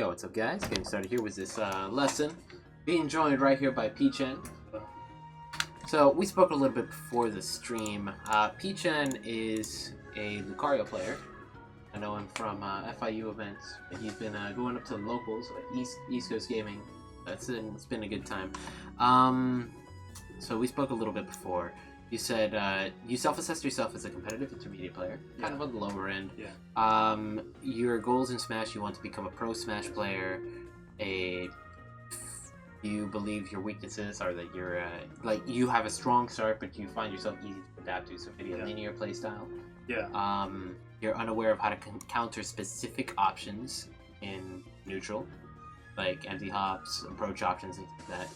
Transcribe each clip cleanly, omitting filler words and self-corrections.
Yo, what's up guys? Getting started here with this lesson. Being joined right here by P-Chen. So, we spoke a little bit before the stream. P-Chen is a Lucario player. I know him from FIU events. He's been going up to the locals, like East Coast Gaming. It's been a good time. So we spoke a little bit before. You said you self-assessed yourself as a competitive intermediate player, kind of on the lower end. Yeah. Your goals in Smash, you want to become a pro Smash player. You believe your weaknesses are that you're like you have a strong start, but you find yourself easy to adapt to. So maybe a linear play style. Yeah. You're unaware of how to counter specific options in neutral, like empty hops, approach options, and things like that.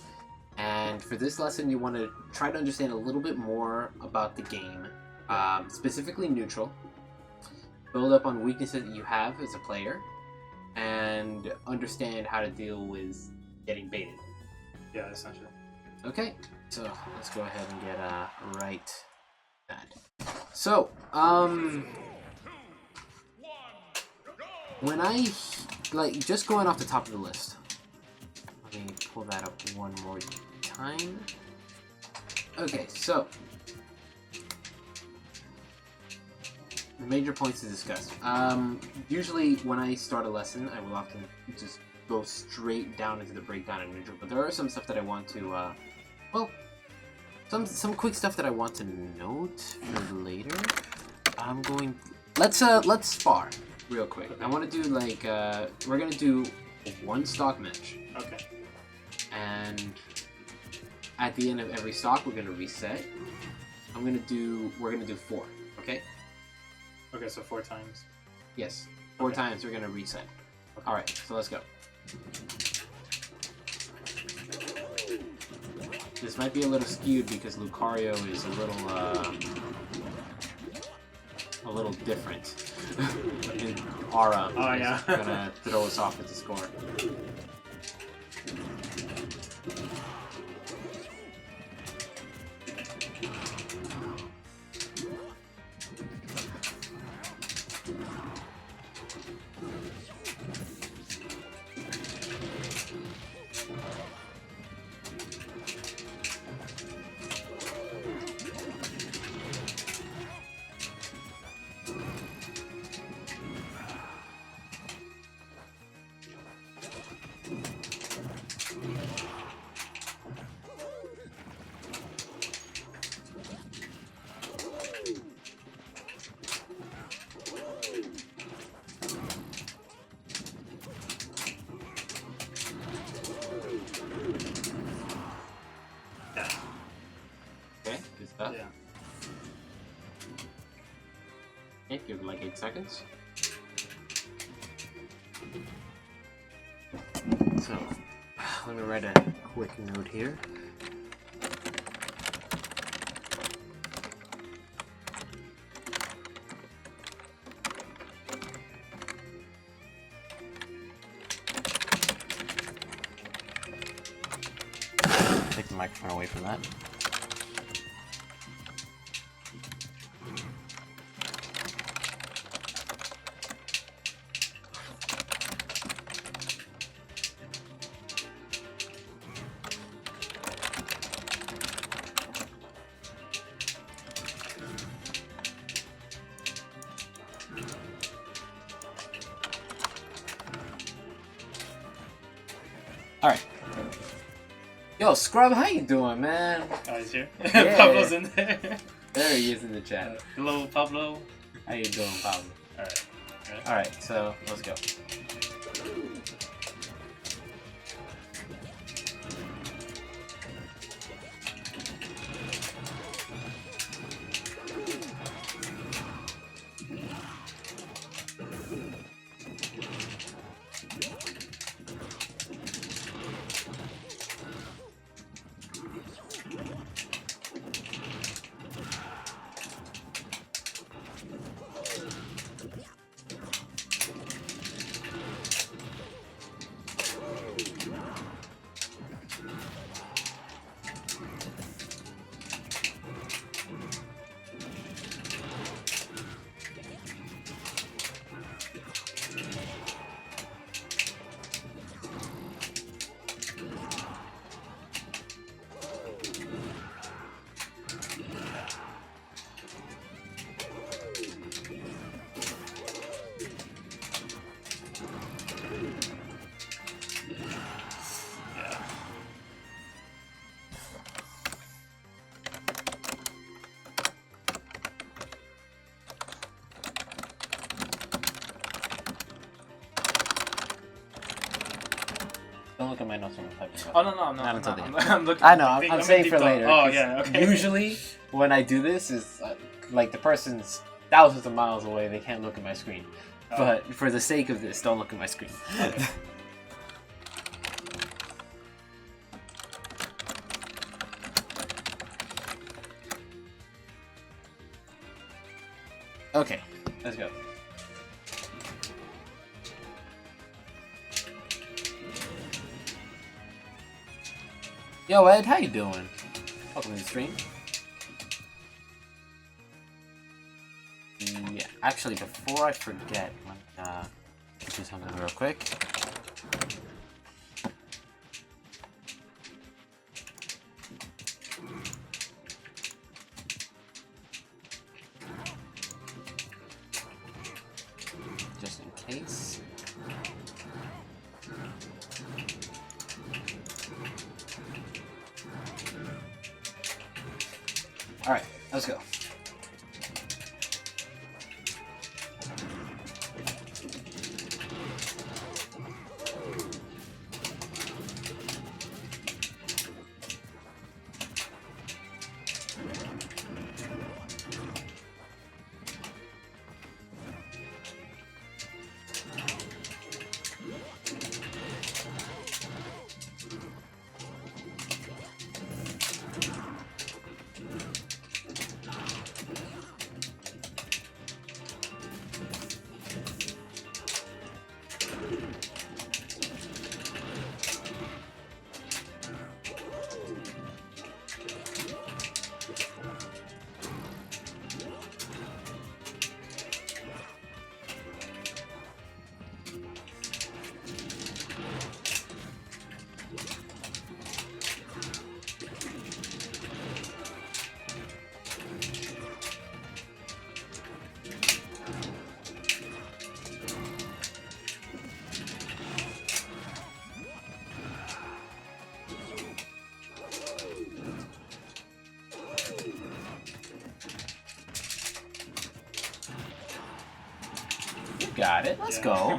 And for this lesson, you want to try to understand a little bit more about the game, specifically neutral, build up on weaknesses that you have as a player, and understand how to deal with getting baited. Yeah, essentially. Okay, so let's go ahead and get right that. So, when I, just going off the top of the list, let me pull that up one more time. Okay, so the major points to discuss. Usually when I start a lesson, I will often just go straight down into the breakdown of neutral, but there are some stuff that I want to, some quick stuff that I want to note for later. I'm going. Let's spar real quick. I want to do we're gonna do one stock match. Okay. And at the end of every stock, we're gonna reset. We're gonna do 4. Okay. Okay, so 4 times. Yes, 4 times we're gonna reset. Okay. All right, so let's go. This might be a little skewed because Lucario is a little different in aura. Oh yeah. Gonna throw us off with the score. Okay, good stuff. Yeah. Okay, give it like 8 seconds. So, let me write a quick note here. Take the microphone away from that. Alright. Yo, Scrub, how you doing, man? Oh, he's here? Yeah. Pablo's in there. There he is in the chat. Hello, Pablo. How you doing, Pablo? Alright. Alright, so let's go. Don't look at my notes when I'm typing. Oh, no, Not until the end. I'm looking. I know. I'm saying for deep later. thought. Oh, 'cause yeah, okay. Usually, when I do this, is like the person's thousands of miles away. They can't look at my screen. Oh. But for the sake of this, don't look at my screen. Okay. Okay, let's go. Yo, Ed, how you doing? Welcome to the stream. Yeah, actually, before I forget, let me do something real quick. Just in case. Alright, let's go. Got it. Let's go.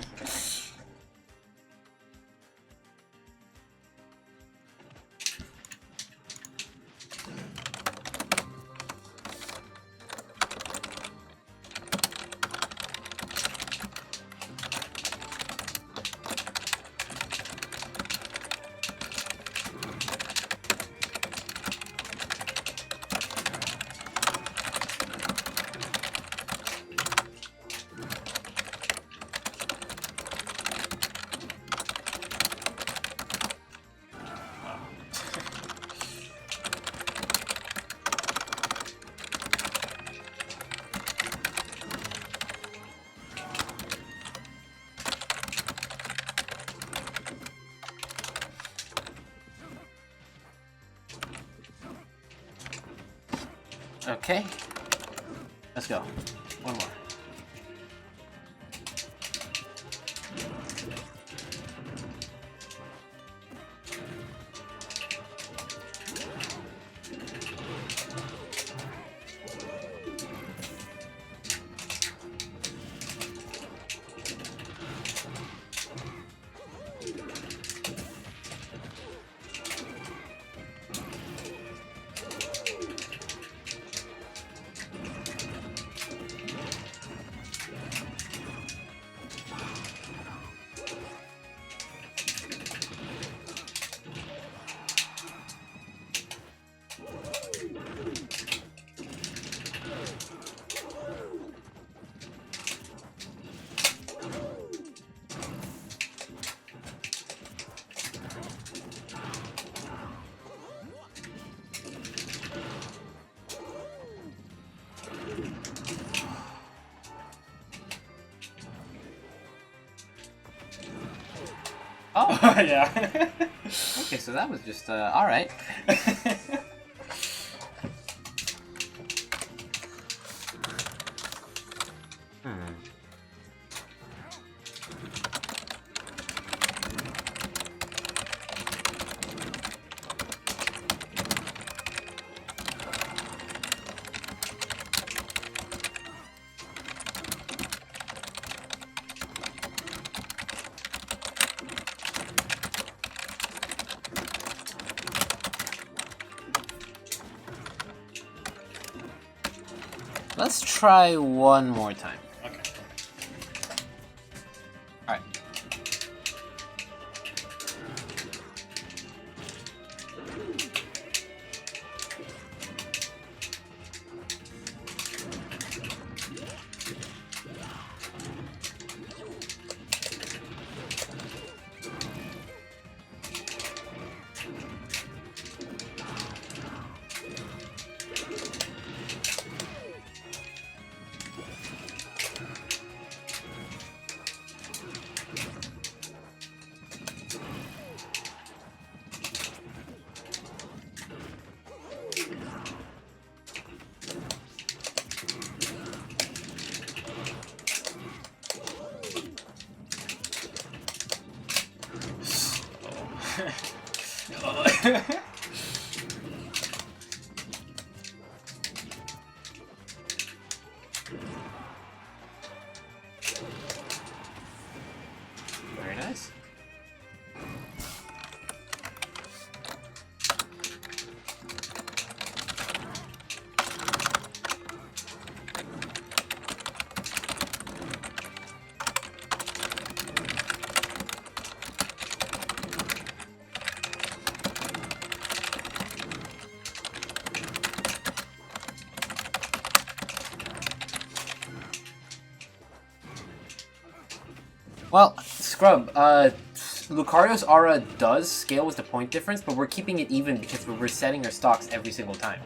Okay. Let's go. One more. Oh, yeah. okay, so that was just, alright. Let's try one more time. Okay. Alright. Very nice. Well, Scrub, Lucario's aura does scale with the point difference, but we're keeping it even because we're resetting our stocks every single time.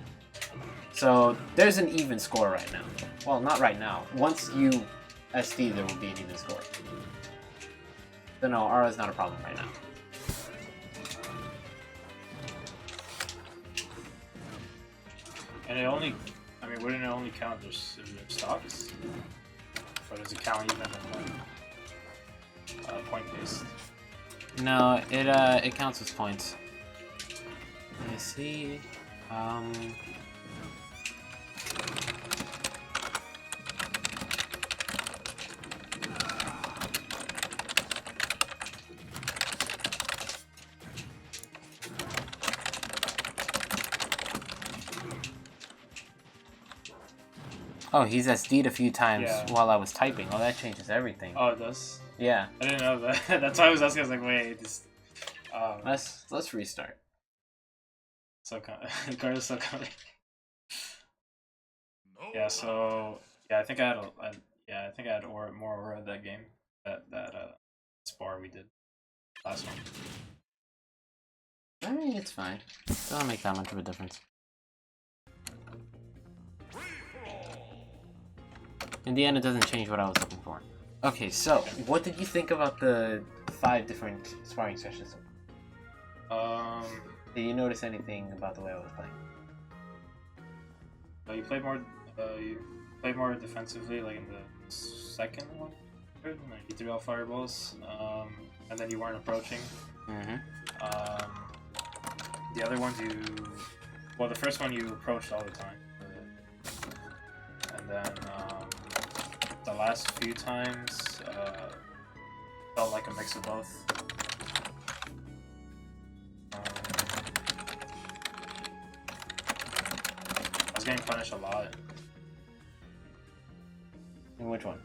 So there's an even score right now. Well, not right now. Once you SD, there will be an even score. So no, aura's not a problem right now. And it only, I mean, wouldn't it only count there's stocks? Or does it count even point based? No, it counts as points. Let me see. Oh, he's SD'd a few times while I was typing. Oh, that changes everything. Oh, it does? Yeah. I didn't know that. That's why I was asking. I was like, wait, this. Let's restart. So Lucario's so coming. Yeah. So yeah, I think I had I think I had more aura that game. That spar we did last one. I mean, it's fine. Doesn't make that much of a difference. In the end, it doesn't change what I was looking for. Okay, so what did you think about the 5 different sparring sessions? Did you notice anything about the way I was playing? You played more. You played more defensively, like in the second one. Like you threw out fireballs, and then you weren't approaching. The other ones well, the first one you approached all the time, and then the last few times felt like a mix of both. I was getting punished a lot. In which one?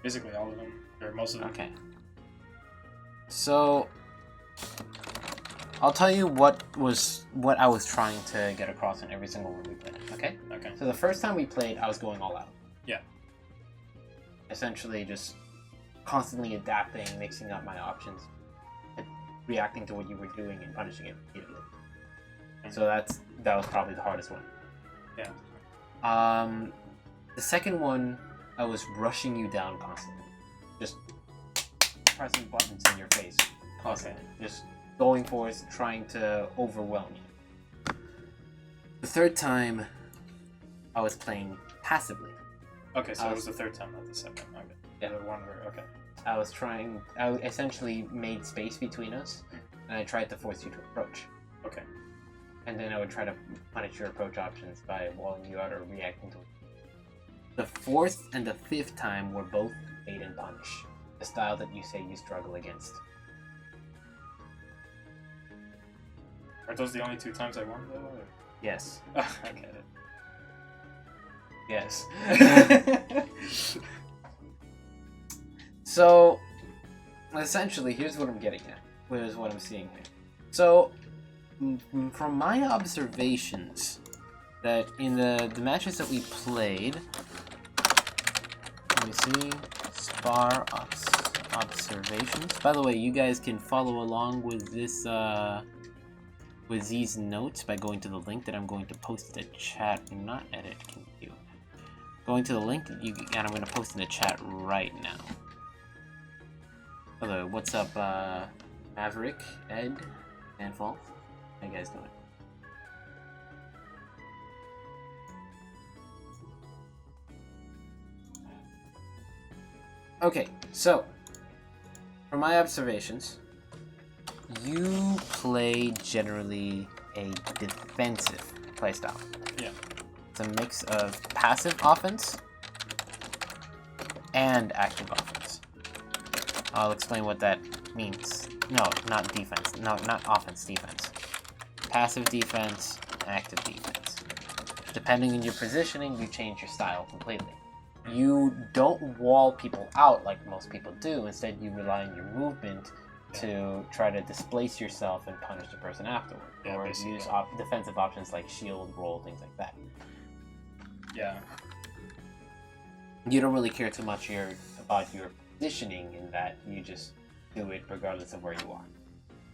Basically all of them, or most of them. Okay. So I'll tell you what I was trying to get across in every single one we played. Okay? Okay. So the first time we played, I was going all out. Yeah. Essentially just constantly adapting, mixing up my options, and reacting to what you were doing and punishing it repeatedly. So that was probably the hardest one. Yeah. The second one, I was rushing you down constantly. Just pressing buttons in your face constantly. Okay. Just going for it, trying to overwhelm you. The third time, I was playing passively. Okay, so it was the third time, not the second. Okay. Yeah. The one where, okay. I essentially made space between us, and I tried to force you to approach. Okay. And then I would try to punish your approach options by walling you out or reacting to it. The fourth and the fifth time were both bait and punish, the style that you say you struggle against. Are those the only 2 times I won, though? Or? Yes. I get it. Yes. So, essentially, here's what I'm getting at. Here's what I'm seeing here. So, from my observations, that in the matches that we played, let me see, spar observations. By the way, you guys can follow along with this, with these notes by going to the link that I'm going to post in the chat. Not edit, can you? Going to the link and I'm going to post in the chat right now. Hello, what's up, Maverick, Ed, and Fall? How you guys doing? Okay, so, from my observations, you play generally a defensive playstyle. Yeah. It's a mix of passive offense and active offense. I'll explain what that means. No, not defense. No, not offense, defense. Passive defense, active defense. Depending on your positioning, you change your style completely. You don't wall people out like most people do. Instead, you rely on your movement to try to displace yourself and punish the person afterward. Yeah, or basically. use defensive options like shield, roll, things like that. Yeah. You don't really care too much about your positioning in that. You just do it regardless of where you are.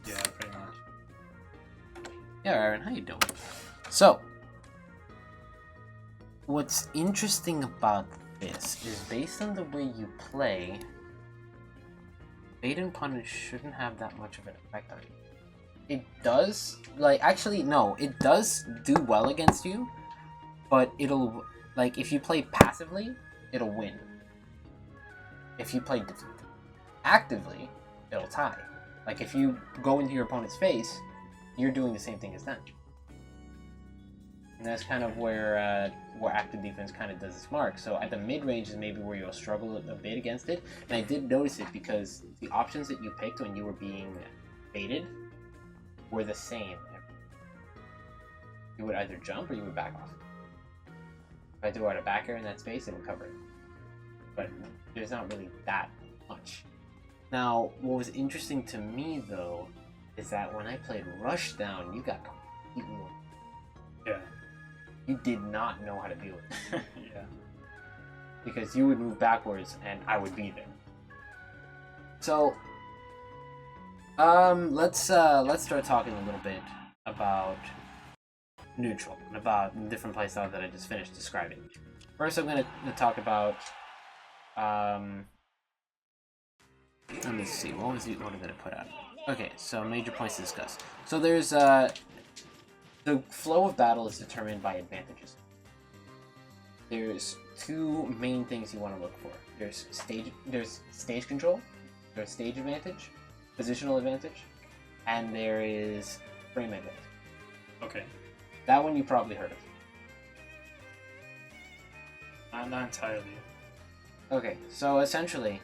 Yeah, pretty much. Yeah, Aaron, how you doing? So, what's interesting about this is based on the way you play, bait and punish shouldn't have that much of an effect on you. It does, actually, no, it does do well against you, but it'll, if you play passively, it'll win. If you play actively, it'll tie. Like, if you go into your opponent's face, you're doing the same thing as them. And that's kind of where active defense kind of does its mark. So at the mid-range is maybe where you'll struggle a bit against it. And I did notice it because the options that you picked when you were being baited were the same. You would either jump or you would back off. If I threw out a back air in that space, it would cover it. But there's not really that much. Now, what was interesting to me, though, is that when I played Rushdown, you got completely... Yeah. You did not know how to deal with it. Yeah. Because you would move backwards and I would be there. So, let's start talking a little bit about neutral, about the different playstyle that I just finished describing. First, I'm going to talk about, let me see, what did I put out? Okay, so major points to discuss. So there's, the flow of battle is determined by advantages. There's two main things you want to look for. There's stage control, there's stage advantage, positional advantage, and there is frame advantage. Okay. That one you probably heard of. Not entirely. Okay, so essentially,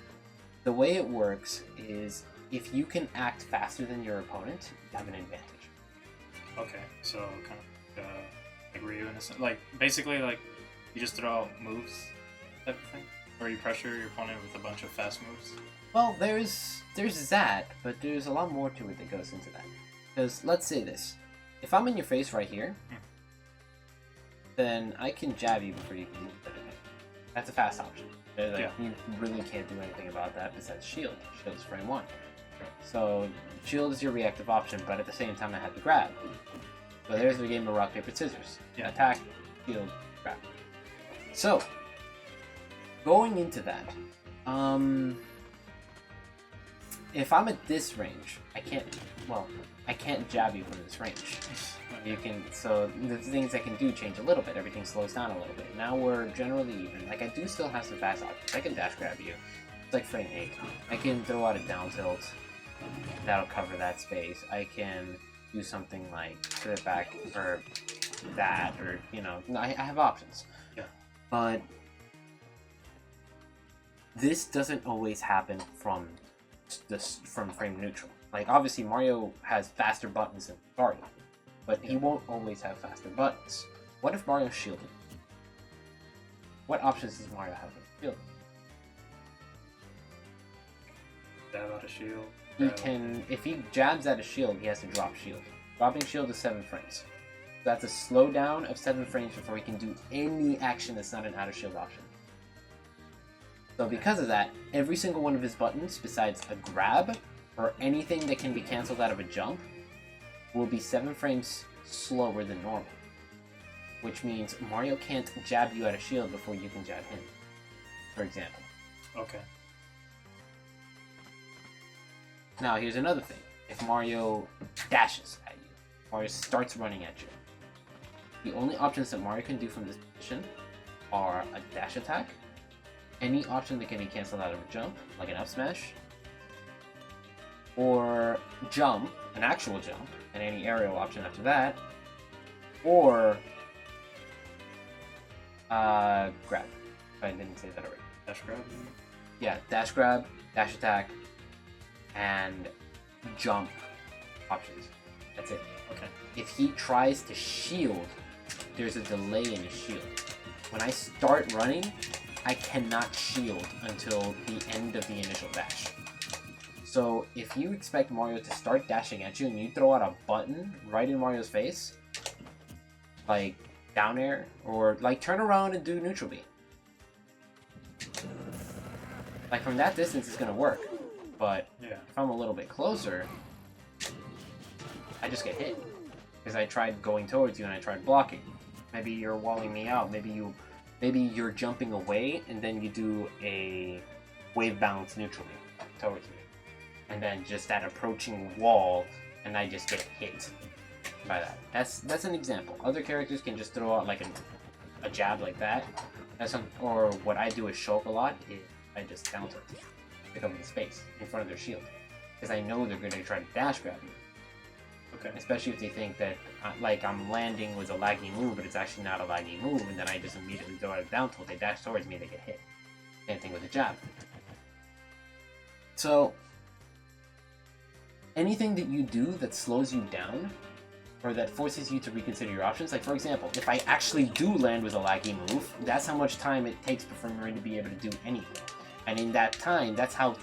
the way it works is if you can act faster than your opponent, you have an advantage. Okay, so kind of like Ryu in a sense. Like, basically, like, you just throw out moves type of thing? Or you pressure your opponent with a bunch of fast moves? Well, there's that, but there's a lot more to it that goes into that. Because, let's say this. If I'm in your face right here, then I can jab you before you can move anything. That's a fast option. You really can't do anything about that besides shield. Shield is frame 1. So, shield is your reactive option, but at the same time I have to grab. So there's the game of rock, paper, scissors. Yeah. Attack, shield, grab. So, going into that, if I'm at this range, I can't jab you from this range. So the things I can do change a little bit. Everything slows down a little bit. Now we're generally even. Like, I do still have some fast options. I can dash grab you. It's like frame 8. I can throw out a down tilt. That'll cover that space. I can do something like put it back or that, or I have options. Yeah. But this doesn't always happen from frame neutral. Like, obviously Mario has faster buttons than Lucario, but he won't always have faster buttons. What if Mario's shielded? what options does Mario have in the field? Dab out a shield. He can, if he jabs at a shield, he has to drop shield. Dropping shield is 7 frames. That's a slowdown of 7 frames before he can do any action that's not an out of shield option. So because of that, every single one of his buttons, besides a grab, or anything that can be cancelled out of a jump, will be 7 frames slower than normal. Which means Mario can't jab you at a shield before you can jab him, for example. Okay. Now here's another thing. If Mario dashes at you, Mario starts running at you, the only options that Mario can do from this position are a dash attack, any option that can be cancelled out of a jump, like an up smash, or jump, an actual jump, and any aerial option after that, or grab. If I didn't say that already. Dash grab? Yeah, dash grab, dash attack, and jump options. That's it. Okay. If he tries to shield, there's a delay in his shield. When I start running, I cannot shield until the end of the initial dash. So if you expect Mario to start dashing at you and you throw out a button right in Mario's face, like down air, or like turn around and do neutral beam. Like from that distance it's gonna work, but yeah, if I'm a little bit closer, I just get hit. Because I tried going towards you and I tried blocking. Maybe you're walling me out, maybe you're jumping away and then you do a wave balance neutral beam towards me. And then just that approaching wall and I just get hit by that. That's an example. Other characters can just throw out like a jab like that. Or what I do is Shulk a lot is I just down tilt, pick up the space in front of their shield. Because I know they're going to try to dash grab me. Okay. Especially if they think that like I'm landing with a laggy move, but it's actually not a laggy move, and then I just immediately throw out a down tilt, they dash towards me, they get hit. Same thing with a jab. So anything that you do that slows you down, or that forces you to reconsider your options, like for example, if I actually do land with a laggy move, that's how much time it takes for me to be able to do anything. And in that time, that's how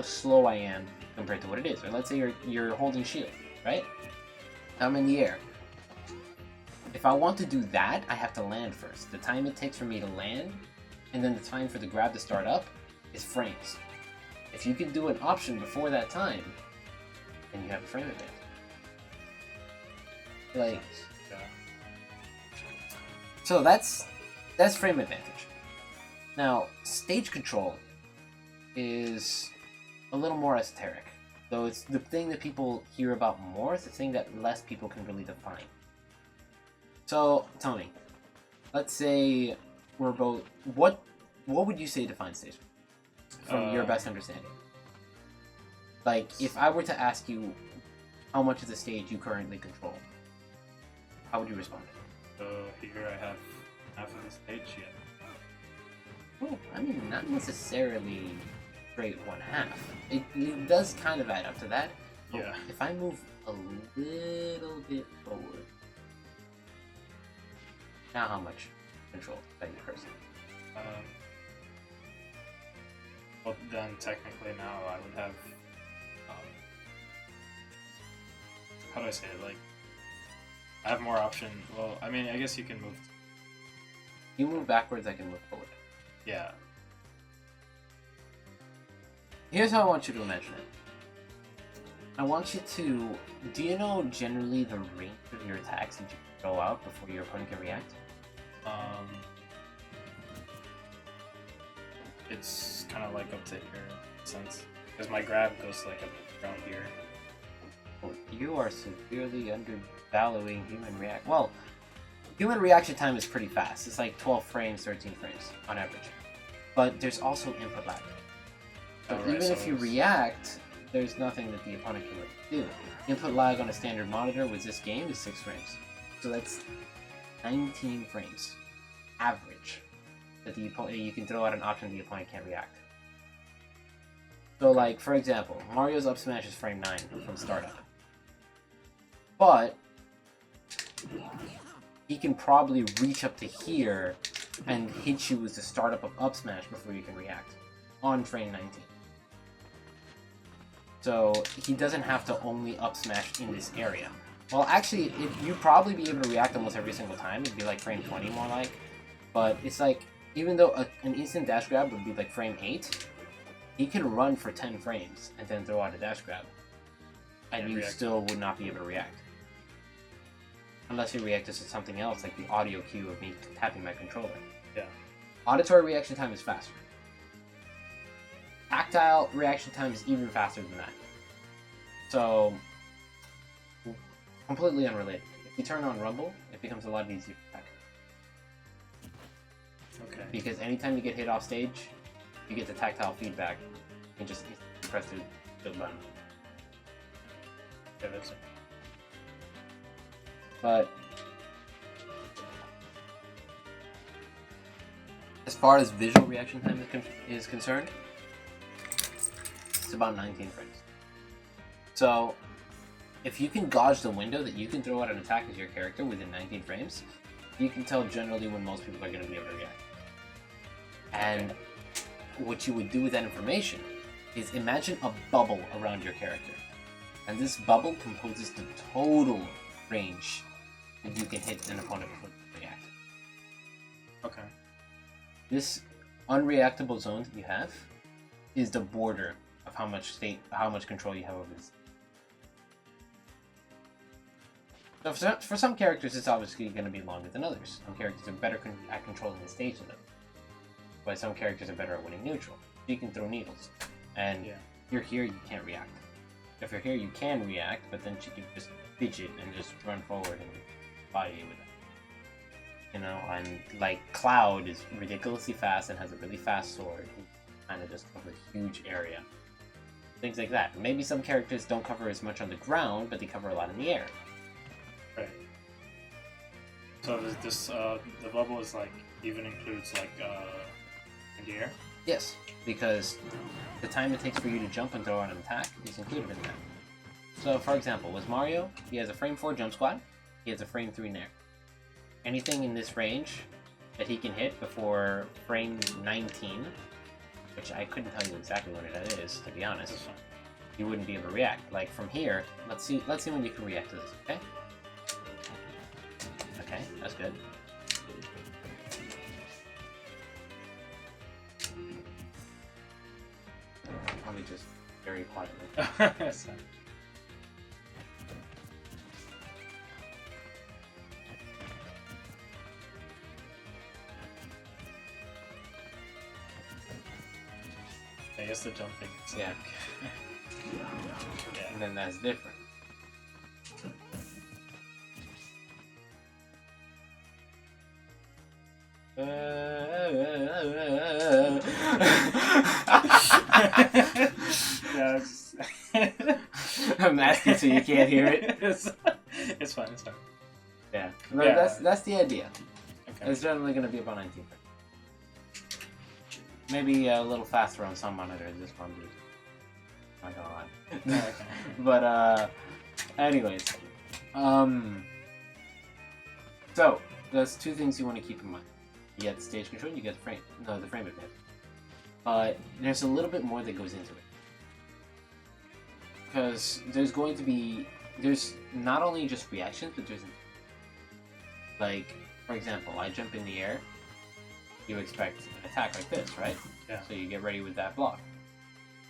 slow I am compared to what it is. Or let's say you're holding shield, right? I'm in the air. If I want to do that, I have to land first. The time it takes for me to land, and then the time for the grab to start up, is frames. If you can do an option before that time, then you have a frame advantage. Like, yeah. So that's frame advantage. Now, stage control is a little more esoteric. Though it's the thing that people hear about more, it's the thing that less people can really define. So, tell me, let's say we're both... What would you say defines stage from your best understanding? Like, if I were to ask you how much of the stage you currently control, how would you respond? So here I have half of the stage yet. Well, I mean, not necessarily straight one half. It does kind of add up to that. Yeah. If I move a little bit forward, now how much control that you person? Well, then technically now I would have. How do I say it? Like, I have more option. Well, I mean, I guess you can move. You move backwards, I can move forward. Yeah. Here's how I want you to imagine it. I want you to... Do you know generally the range of your attacks that you can throw out before your opponent can react? It's kind of like up to here in a sense. Because my grab goes like up around here. Well, you are severely undervaluing human react. Well, human reaction time is pretty fast. It's like 12 frames, 13 frames on average. But there's also input lag. So even if you react, there's nothing that the opponent can really do. Input lag on a standard monitor with this game is 6 frames. So that's 19 frames average that the opponent, you can throw out an option the opponent can't react. So like, for example, Mario's up smash is frame 9 from startup. But he can probably reach up to here and hit you with the startup of up smash before you can react on frame 19. So he doesn't have to only up smash in this area. Well, actually, you'd probably be able to react almost every single time. It'd be like frame 20 more like. But it's like, even though an instant dash grab would be like frame 8, he can run for 10 frames and then throw out a dash grab. And you still would not be able to react. Unless you react to something else, like the audio cue of me tapping my controller. Yeah. Auditory reaction time is faster. Tactile reaction time is even faster than that. So, completely unrelated. If you turn on Rumble, it becomes a lot easier to attack. Okay. Because anytime you get hit off stage, you get the tactile feedback. You can just press the button. Yeah, that's it. But as far as visual reaction time is concerned, it's about 19 frames. So if you can gauge the window that you can throw out an attack as your character within 19 frames, you can tell generally when most people are going to be able to react. And what you would do with that information is imagine a bubble around your character. And this bubble composes the total range that you can hit an opponent before they react. Okay. This unreactable zone that you have is the border of how much control you have over this. So for some characters, it's obviously going to be longer than others. Some characters are better at controlling the stage than others. But some characters are better at winning neutral. You can throw needles. And if you're here, you can't react. If you're here, you can react, but then you can just fidget and just run forward and body you with it. You know, and like Cloud is ridiculously fast and has a really fast sword. He kind of just covers a huge area. Things like that. Maybe some characters don't cover as much on the ground, but they cover a lot in the air. Right. So this the bubble is like even includes like in the air? Yes, because the time it takes for you to jump and throw out an attack is included in that. So, for example, with Mario, he has a frame 4 jump squat, he has a frame 3 nair. Anything in this range that he can hit before frame 19, which I couldn't tell you exactly what that is, to be honest, you wouldn't be able to react. Like from here, let's see when you can react to this, okay? Okay, that's good. Let me just very quietly. I guess the jumping. Yeah. Yeah. And then that's different. I'm asking so you can't hear it. It's fine. It's fine. Yeah. But that's the idea. Okay. It's generally going to be about 19 frames. Maybe a little faster on some monitors. This one, not gonna lie. Okay. But anyways, so there's two things you want to keep in mind. You get the stage control, and you get the frame advantage. But there's a little bit more that goes into it. Because there's not only just reactions, but there's like, for example, I jump in the air, you expect an attack like this, right? Yeah. So you get ready with that block.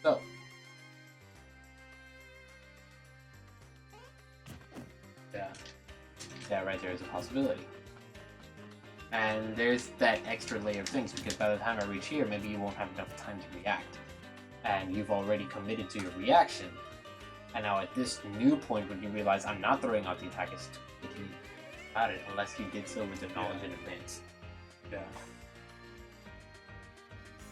So that right there is a possibility. And there's that extra layer of things, because by the time I reach here, maybe you won't have enough time to react. And you've already committed to your reaction. And now at this new point when you realize I'm not throwing out the attack, it's thinking about it, unless you did so with the knowledge in advance. Yeah.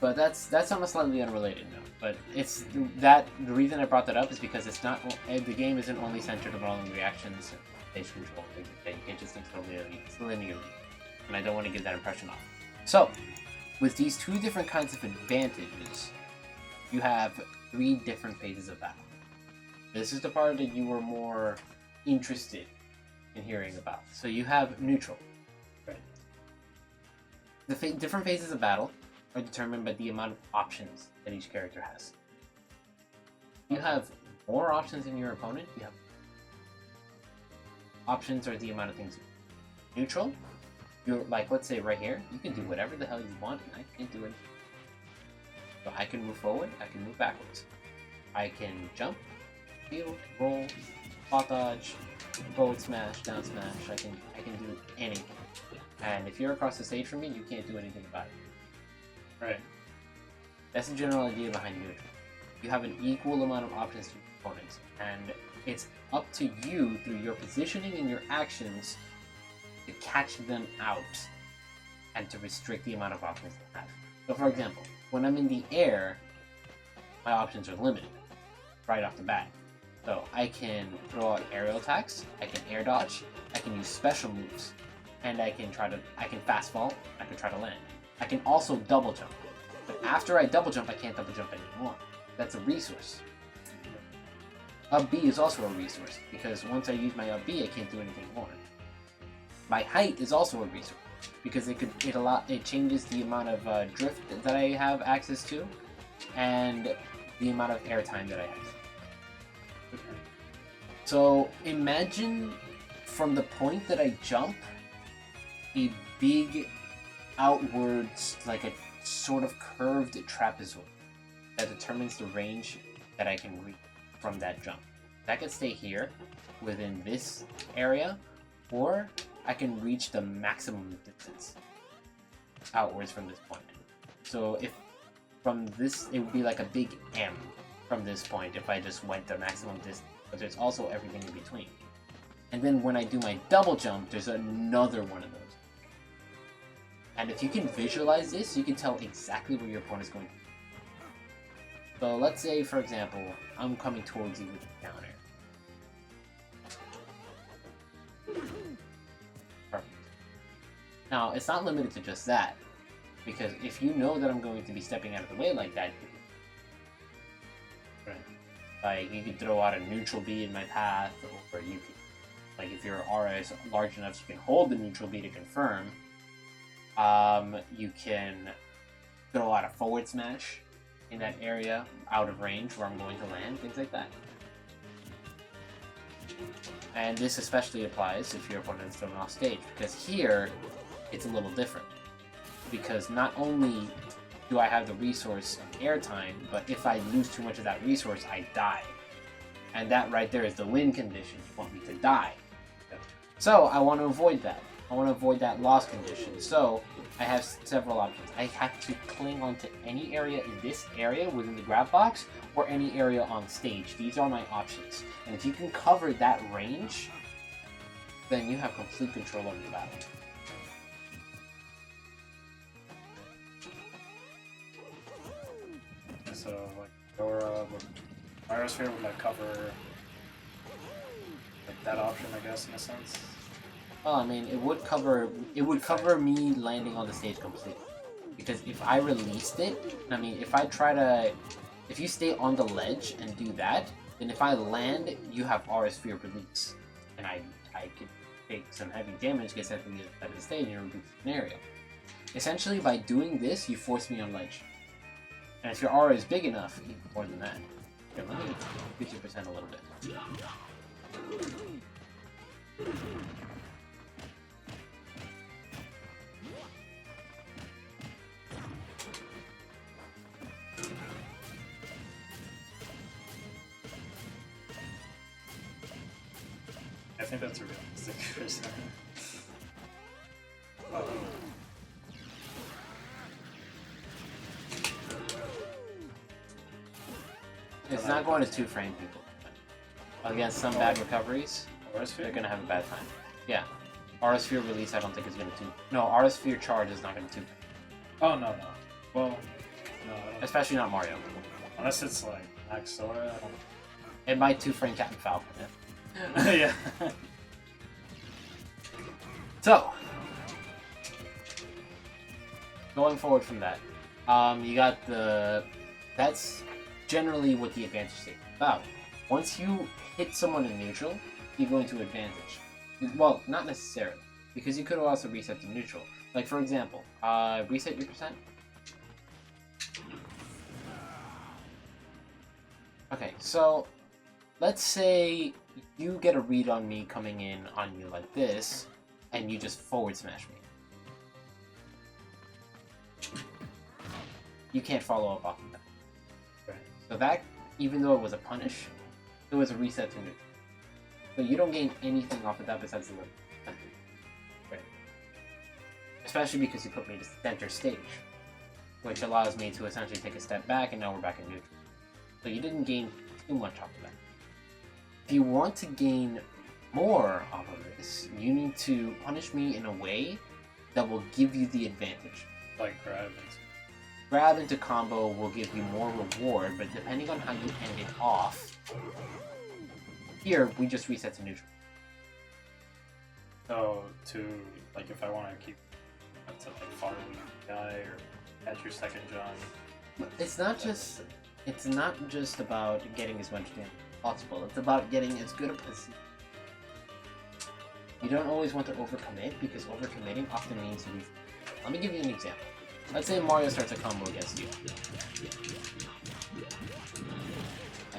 But that's almost slightly unrelated now. But it's that the reason I brought that up is because it's not the game isn't only centered around reactions and stage control. You can't just think linearly. And I don't want to give that impression off. So, with these two different kinds of advantages, you have 3 different phases of battle. This is the part that you were more interested in hearing about. So you have neutral. Right. The different phases of battle are determined by the amount of options that each character has. You have more options than your opponent. You have options are the amount of things. Neutral, you're like, let's say right here, you can do whatever the hell you want, and I can't do it. So I can move forward, I can move backwards. I can jump, shield, roll, spot dodge, forward smash, down smash. I can do anything. And if you're across the stage from me, you can't do anything about it. Right. That's the general idea behind neutral. You have an equal amount of options to your opponents, and it's up to you through your positioning and your actions to catch them out and to restrict the amount of options they have. So for example, when I'm in the air, my options are limited right off the bat. So I can throw out aerial attacks, I can air dodge, I can use special moves, and I can fast fall, I can try to land. I can also double jump. But after I double jump, I can't double jump anymore. That's a resource. Up B is also a resource, because once I use my up B, I can't do anything more. My height is also a resource, because it changes the amount of drift that I have access to, and the amount of airtime that I have. So imagine from the point that I jump, a big outwards, like a sort of curved trapezoid that determines the range that I can reach from that jump. I can stay here within this area, or I can reach the maximum distance outwards from this point. So if from this, it would be like a big M from this point if I just went the maximum distance, but there's also everything in between. And then when I do my double jump, there's another one of those. And if you can visualize this, you can tell exactly where your opponent is going to be. So let's say, for example, I'm coming towards you with a counter. Perfect. Now, it's not limited to just that, because if you know that I'm going to be stepping out of the way like that, like you can throw out a neutral B in my path, or you can, like if your aura is large enough, you can hold the neutral B to confirm. You can throw out a forward smash in that area out of range where I'm going to land, things like that. And this especially applies if your opponent is thrown off stage, because here it's a little different. Because not only do I have the resource of airtime, but if I lose too much of that resource, I die. And that right there is the win condition. You want me to die. So I want to avoid that. I want to avoid that loss condition. So I have several options. I have to cling onto any area in this area within the grab box, or any area on stage. These are my options. And if you can cover that range, then you have complete control over the battle. So, like, Dora would, Biosphere would, like, cover, like, that option, I guess, in a sense. Well, I mean, it would cover me landing on the stage completely. Because if I released it, I mean, if you stay on the ledge and do that, then if I land, you have aura sphere release. And I could take some heavy damage, get sent to the other side of the stage, and reduce the scenario. Essentially, by doing this, you force me on ledge. And if your aura is big enough, even more than that. Here, let me 50% a little bit. I think that's a realistic percent. It's not going to two-frame people. Against some bad recoveries, Aura Sphere? they're going to have a bad time. Yeah. Aura Sphere release I don't think is going to two... No, Aura Sphere charge is not going to two... Oh, no. Well, no. I don't... Especially not Mario. Unless it's like Max Sora, I don't... It might two-frame Captain Falcon. Yeah. So, going forward from that, you got the... That's generally what the advantage state is about. Once you hit someone in neutral, you go into advantage. Well, not necessarily, because you could also reset to neutral. Like, for example, reset your percent. Okay, so let's say you get a read on me coming in on you like this, and you just forward smash me. You can't follow up off of that. Right. So that, even though it was a punish, it was a reset to neutral. So you don't gain anything off of that besides the limit. Right. Especially because you put me to center stage, which allows me to essentially take a step back, and now we're back in neutral. So you didn't gain too much off of that. If you want to gain more off of this, you need to punish me in a way that will give you the advantage. Like grab. Grab into combo will give you more reward, but depending on how you end it off, here we just reset to neutral. So to like if I want to keep to like follow you guy or catch your second jump. It's not just about getting as much damage as possible. It's about getting as good a position. You don't always want to overcommit because overcommitting often means you. Let me give you an example. Let's say Mario starts a combo against you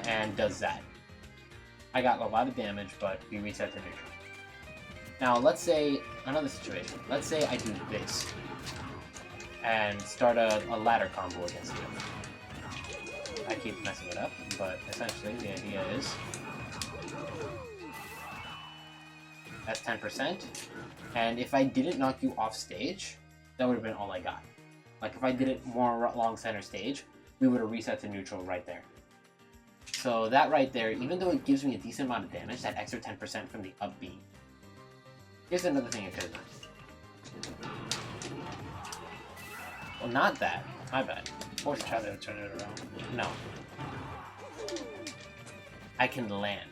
and does that. I got a lot of damage, but we reset to neutral. Now let's say another situation. Let's say I do this and start a ladder combo against you. I keep messing it up, but essentially the idea is that's 10%, and if I didn't knock you off stage, that would have been all I got. Like if I did it more along center stage, we would have reset to neutral right there. So that right there, even though it gives me a decent amount of damage, that extra 10% from the up B. Here's another thing I could have done. Well, not that. My bad. Force try to turn it around. No. I can land.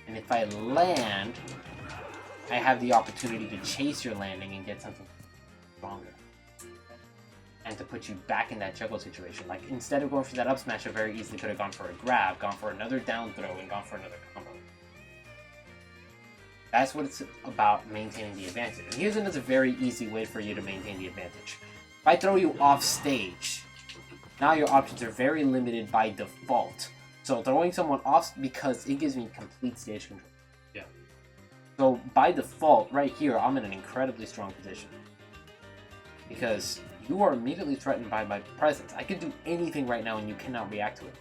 And if I land, I have the opportunity to chase your landing and get something stronger. And to put you back in that juggle situation. Like, instead of going for that up smash, I very easily could have gone for a grab, gone for another down throw, and gone for another combo. That's what it's about, maintaining the advantage. And here's another very easy way for you to maintain the advantage. If I throw you off stage, now your options are very limited by default. So throwing someone off, because it gives me complete stage control. Yeah. So by default, right here, I'm in an incredibly strong position. Because you are immediately threatened by my presence. I could do anything right now and you cannot react to it.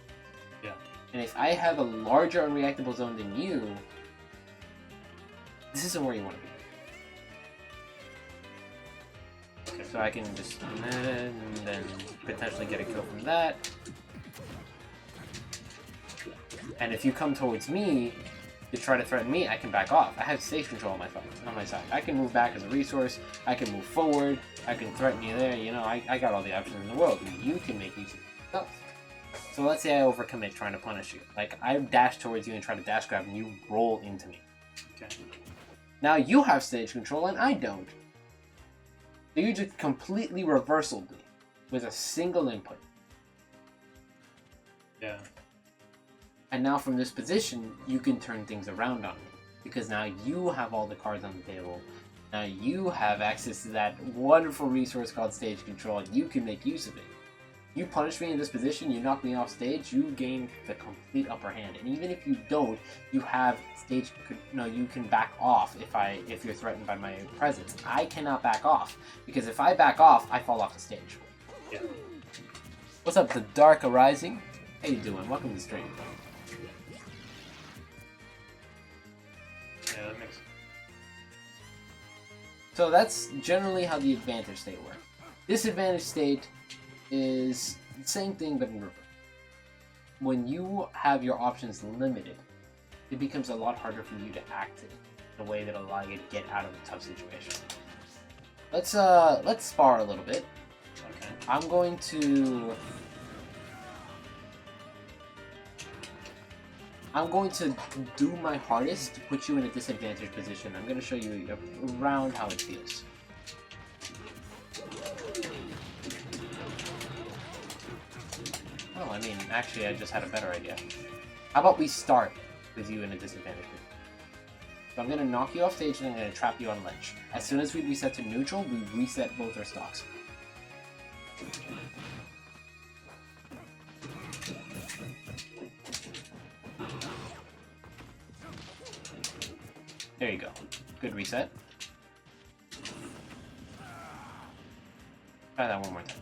Yeah. And if I have a larger unreactable zone than you, this isn't where you want to be. Okay, so I can just and then potentially get a kill from that. And if you come towards me to try to threaten me, I can back off. I have stage control on my side. I can move back as a resource. I can move forward. I can threaten you there. You know, I got all the options in the world. And you can make use of stuff. So let's say I overcommit trying to punish you. Like, I dash towards you and try to dash grab, and you roll into me. Okay. Now you have stage control, and I don't. So you just completely reversaled me with a single input. Yeah. And now from this position, you can turn things around on me. Because now you have all the cards on the table. Now you have access to that wonderful resource called stage control, and you can make use of it. You punish me in this position, you knock me off stage, you gain the complete upper hand. And even if you don't, you have stage, you can back off if you're threatened by my presence. I cannot back off, because if I back off, I fall off the stage. Yeah. What's up, The Dark Arising? How you doing? Welcome to the stream. Yeah, that makes sense. So that's generally how the advantage state works. Disadvantage state is the same thing but in reverse. When you have your options limited, it becomes a lot harder for you to act in a way that allows you to get out of a tough situation. Let's spar a little bit. Okay. I'm going to do my hardest to put you in a disadvantaged position. I'm going to show you around how it feels. Oh, I mean, actually, I just had a better idea. How about we start with you in a disadvantaged position? So I'm going to knock you off stage and I'm going to trap you on ledge. As soon as we reset to neutral, we reset both our stocks. There you go. Good reset. Try that one more time.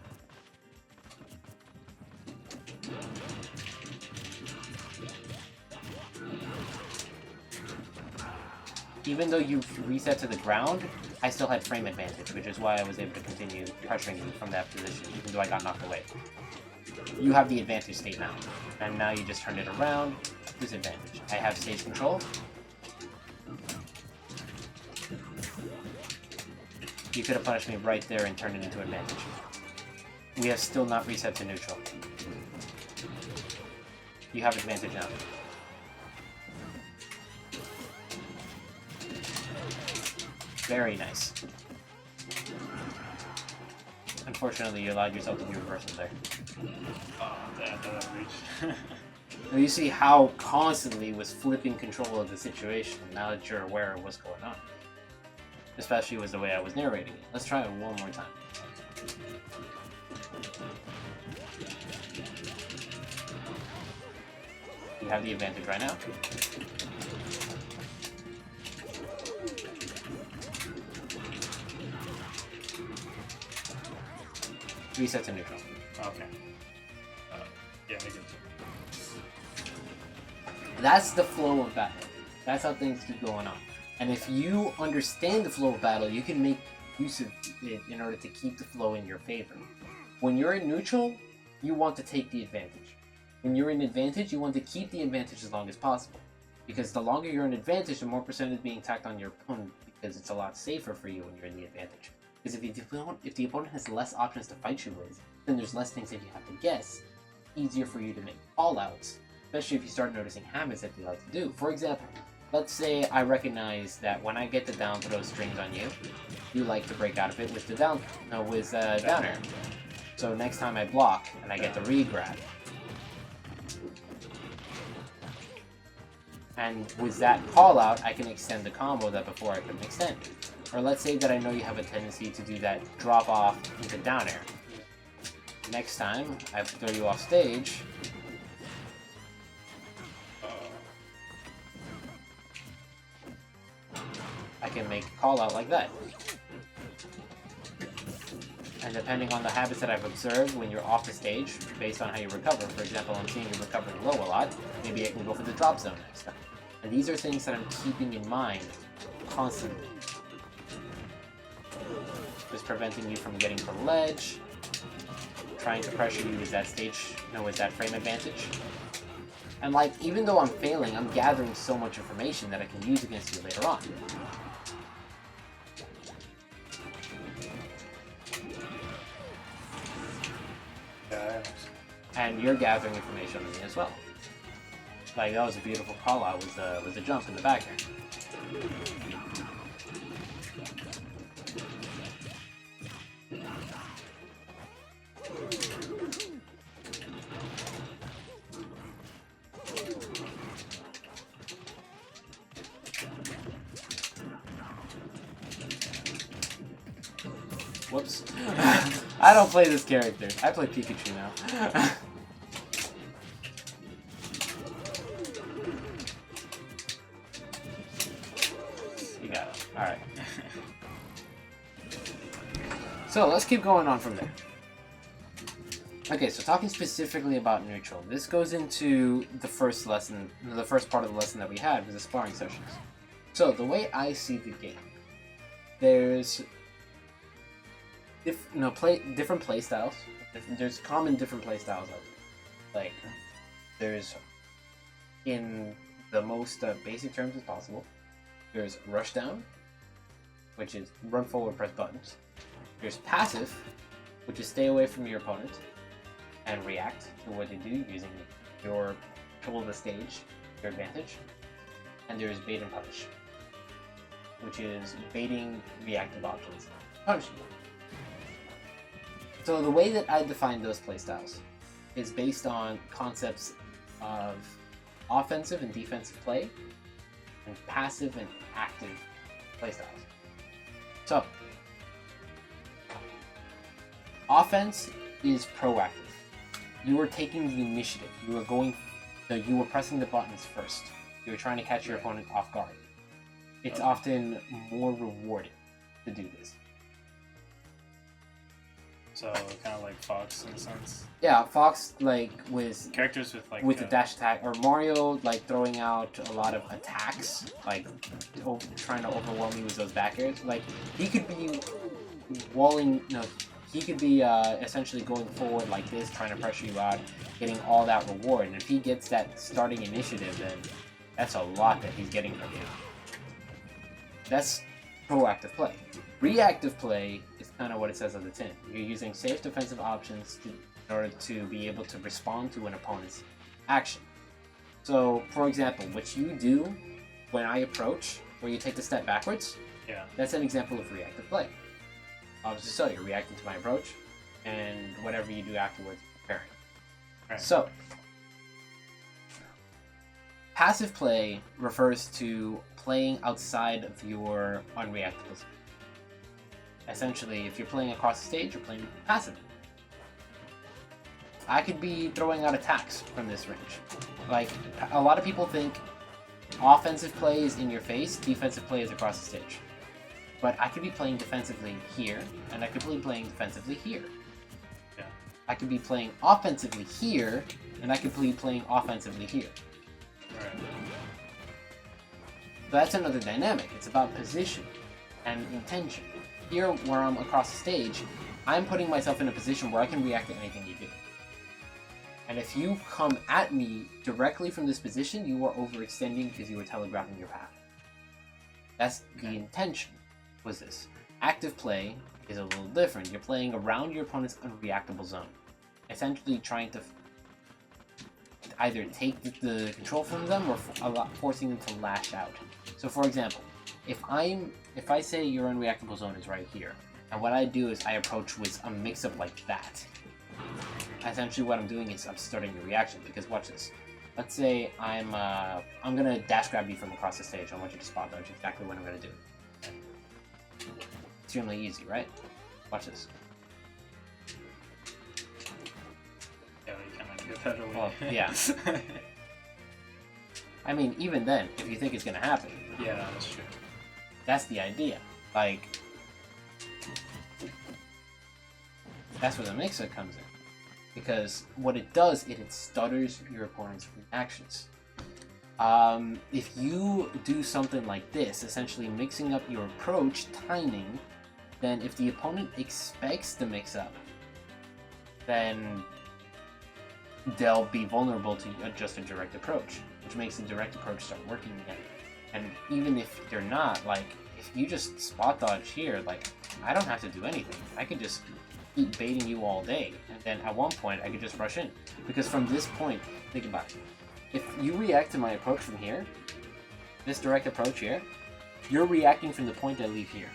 Even though you reset to the ground, I still had frame advantage, which is why I was able to continue pressuring you from that position, even though I got knocked away. You have the advantage state now, and now you just turn it around, disadvantage. I have stage control. You could have punished me right there and turned it into advantage. We have still not reset to neutral. You have advantage now. Very nice. Unfortunately, you allowed yourself to be reversal there. Oh, that reach. Now you see how constantly was flipping control of the situation now that you're aware of what's going on. Especially with the way I was narrating it. Let's try it one more time. You have the advantage right now. Reset to neutral. Okay. Yeah, make it. That's the flow of battle. That's how things keep going on. And if you understand the flow of battle, you can make use of it in order to keep the flow in your favor. When you're in neutral, you want to take the advantage. When you're in advantage, you want to keep the advantage as long as possible. Because the longer you're in advantage, the more percent is being tacked on your opponent, because it's a lot safer for you when you're in the advantage. Because if the opponent has less options to fight you with, then there's less things that you have to guess. Easier for you to make call-outs, especially if you start noticing habits that they like to do. For example, let's say I recognize that when I get the down throw strings on you, you like to break out of it with the down air. So next time I block and I get the re-grab. And with that call-out, I can extend the combo that before I couldn't extend. Or let's say that I know you have a tendency to do that drop off into down air. Next time, I throw you off stage. I can make a call out like that. And depending on the habits that I've observed when you're off the stage, based on how you recover, for example, I'm seeing you recovering low a lot, maybe I can go for the drop zone next time. And these are things that I'm keeping in mind constantly. Just preventing you from getting to the ledge, trying to pressure you with that stage, with that frame advantage. And like, even though I'm failing, I'm gathering so much information that I can use against you later on. And you're gathering information on me as well. Like, that was a beautiful call out with the jump in the back end. Whoops. I don't play this character. I play Pikachu now. You got it. Alright. So, let's keep going on from there. Okay, so talking specifically about neutral, this goes into the first lesson, the first part of the lesson that we had was the sparring sessions. So, the way I see the game, there's different play styles. There's common different play styles out there. Like, there's, in the most basic terms as possible, there's rush down, which is run forward, press buttons. There's passive, which is stay away from your opponent and react to what they do using your control of the stage, your advantage. And there's bait and punish, which is baiting reactive options, punishing them. So the way that I define those playstyles is based on concepts of offensive and defensive play, and passive and active playstyles. So, offense is proactive. You are taking the initiative. You are pressing the buttons first. You are trying to catch your opponent off guard. It's often more rewarding to do this. So kind of like Fox in a sense. Yeah, Fox like with Characters with like the dash attack, or Mario like throwing out a lot of attacks, like trying to overwhelm you with those back airs. Like he could be walling. No, he could be essentially going forward like this, trying to pressure you out, getting all that reward. And if he gets that starting initiative, then that's a lot that he's getting from you. That's proactive play. Reactive play is kind of what it says on the tin. You're using safe defensive options in order to be able to respond to an opponent's action. So, for example, what you do when I approach, where you take the step backwards, that's an example of reactive play. Obviously, so you're reacting to my approach, and whatever you do afterwards, preparing. Right. So, passive play refers to playing outside of your unreactive position. Essentially, if you're playing across the stage, you're playing passively. I could be throwing out attacks from this range. Like, a lot of people think offensive play is in your face, defensive play is across the stage. But I could be playing defensively here, and I could be playing defensively here. Yeah. I could be playing offensively here, and I could be playing offensively here. Right. So that's another dynamic. It's about position and intention. Here, where I'm across the stage, I'm putting myself in a position where I can react to anything you do. And if you come at me directly from this position, you are overextending because you are telegraphing your path. That's the intention, was this. Active play is a little different. You're playing around your opponent's unreactable zone. Essentially trying to either take the control from them or forcing them to lash out. So for example, if I say your unreactable zone is right here, and what I do is I approach with a mix-up like that. Essentially what I'm doing is I'm starting your reaction, because watch this. Let's say I'm gonna dash grab you from across the stage. I want you to spot dodge exactly what I'm gonna do. Extremely easy, right? Watch this. Yeah, you kind of get that away. Well, yeah. I mean, even then, if you think it's gonna happen. Yeah, that's true. That's the idea. Like, that's where the mix-up comes in. Because what it does, it stutters your opponent's reactions. If you do something like this, essentially mixing up your approach timing, then if the opponent expects the mix-up, then they'll be vulnerable to just a direct approach, which makes the direct approach start working again. And even if they're not, like, if you just spot dodge here, like, I don't have to do anything. I could just keep baiting you all day, and then at one point I could just rush in. Because from this point, think about it. If you react to my approach from here, this direct approach here, you're reacting from the point I leave here.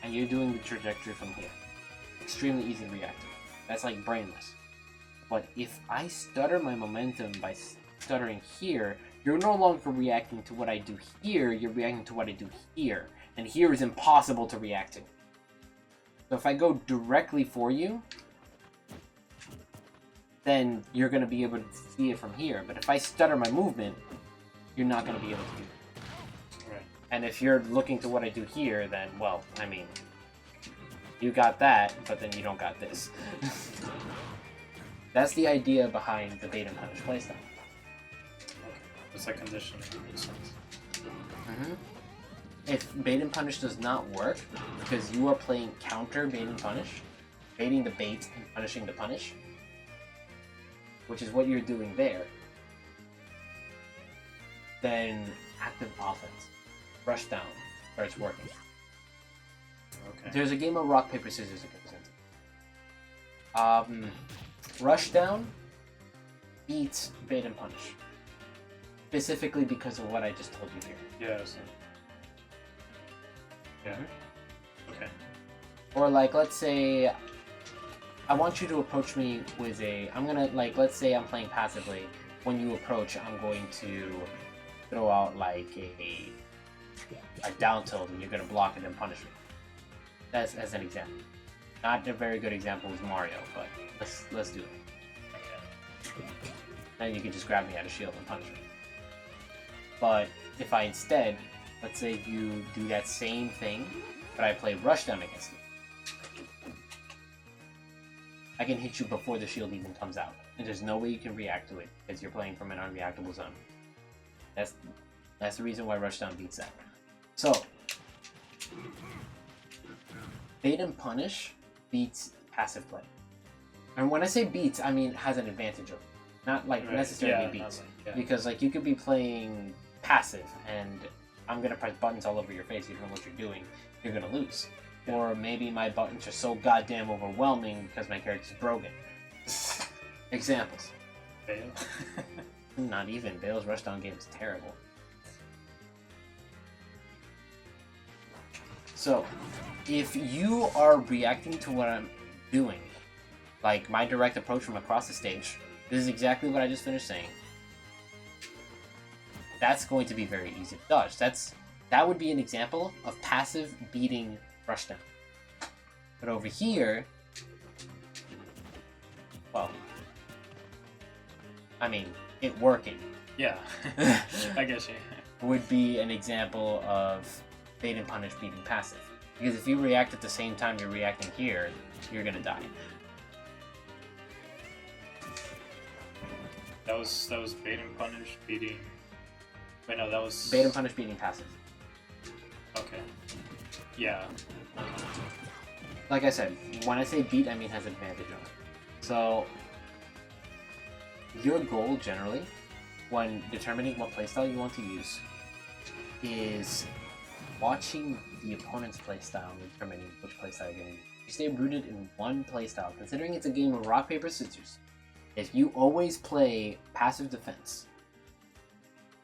And you're doing the trajectory from here. Extremely easy to react to. That's like brainless. But if I stutter my momentum by stuttering here, you're no longer reacting to what I do here, you're reacting to what I do here. And here is impossible to react to. So if I go directly for you, then you're going to be able to see it from here. But if I stutter my movement, you're not going to be able to do it. Right. And if you're looking to what I do here, then, well, I mean, you got that, but then you don't got this. That's the idea behind the bait and punish playstyle. It's like conditioning, that makes sense. Mm-hmm. If bait and punish does not work, because you are playing counter bait and punish, baiting the bait and punishing the punish, which is what you're doing there, then active offense, rush down, starts working. Okay. There's a game of rock, paper, scissors that goes into it. Rush down beats bait and punish. Specifically because of what I just told you here. Yeah, so. Yeah. Okay. Or like, let's say, I want you to approach me with let's say I'm playing passively. When you approach, I'm going to throw out like a down tilt and you're gonna block it and punish it. That's as an example. Not a very good example is Mario, but let's do it. Okay. Then you can just grab me out of shield and punish me. But if I instead, let's say you do that same thing, but I play rushdown against you, I can hit you before the shield even comes out, and there's no way you can react to it because you're playing from an unreactable zone. That's the reason why rushdown beats that. So, bait and punish beats passive play. And when I say beats, I mean has an advantage over. Not like necessarily beats. Because like you could be playing passive and I'm gonna press buttons all over your face, you don't know what you're doing, you're gonna lose. Yeah. Or maybe my buttons are so goddamn overwhelming because my character's broken. Examples. Bale? Not even. Bale's rushdown game is terrible. So, if you are reacting to what I'm doing, like my direct approach from across the stage, this is exactly what I just finished saying. That's going to be very easy to dodge. That would be an example of passive beating rushdown. But over here, well, I mean, it working. Yeah, I guess you. Would be an example of bait and punish beating passive. Because if you react at the same time you're reacting here, you're gonna die. That was bait and punish beating. Wait, no, that was bait and punish beating passive. Okay. Yeah. Like I said, when I say beat, I mean has advantage on it. So your goal generally, when determining what playstyle you want to use, is watching the opponent's playstyle and determining which playstyle you're going to use. You stay rooted in one playstyle, considering it's a game of rock, paper, scissors. If you always play passive defense,